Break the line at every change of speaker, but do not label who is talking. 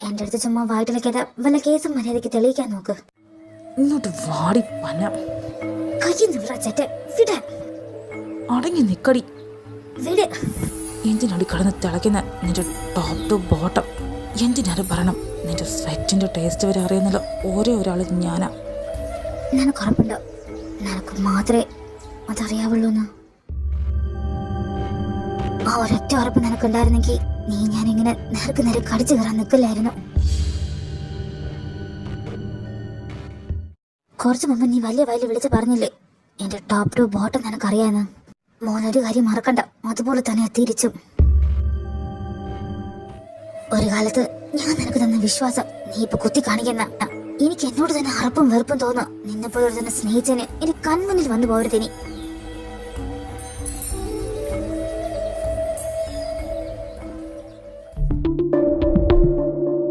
എന്റെ അടുത്ത് ചുമ്മാ വായിട്ടിലേക്കാതെ വല്ല കേസും മര്യാദയ്ക്ക് തെളിയിക്കാൻ നോക്ക്.
ഇങ്ങോട്ട് വാടി പന.
കയ്യിൽ ചേട്ടെ വിടാൻ.
അടങ്ങി നിക്കടി.
വിട്.
എന്തിനടി കടന്ന് തിളയ്ക്കുന്ന നിന്റെ ടോപ്പ് ടു ബോട്ടം? എന്തിനാണ് പറയണം? നിന്റെ സ്വെറ്റിന്റെ ടേസ്റ്റ് വരെ അറിയുന്നില്ല ഓരോ ഒരാൾ ഞാനാ.
നിനക്ക് ഉറപ്പുണ്ടോ നിനക്ക് മാത്രമേ അതറിയാവുള്ളൂന്ന്? ആ ഒരൊറ്റ ഉറപ്പ് നിനക്കുണ്ടായിരുന്നെങ്കിൽ നീ ഞാനിങ്ങനെ നേർക്ക് നേരെ കടിച്ചു കയറാൻ നിൽക്കില്ലായിരുന്നു. കുറച്ചു മുമ്പ് നീ വലിയ വയലിൽ വിളിച്ച് പറഞ്ഞില്ലേ എന്റെ ടോപ്പ് ടു ബോട്ടം നിനക്കറിയാന്ന്? മോനൊരു കാര്യം മറക്കണ്ട, അതുപോലെ തന്നെ തിരിച്ചും. ഒരു കാലത്ത് ഞാൻ നിനക്ക് തന്ന വിശ്വാസം നീ ഇപ്പൊ കുത്തി കാണിക്കുന്ന. എനിക്ക് എന്നോട് തന്നെ അറപ്പും വെറുപ്പും തോന്നുന്നു. നിന്നെ പോലെ തന്നെ സ്നേഹിച്ചതിന് ഇനി കൺമുന്നിൽ വന്നു പോരുതിനി.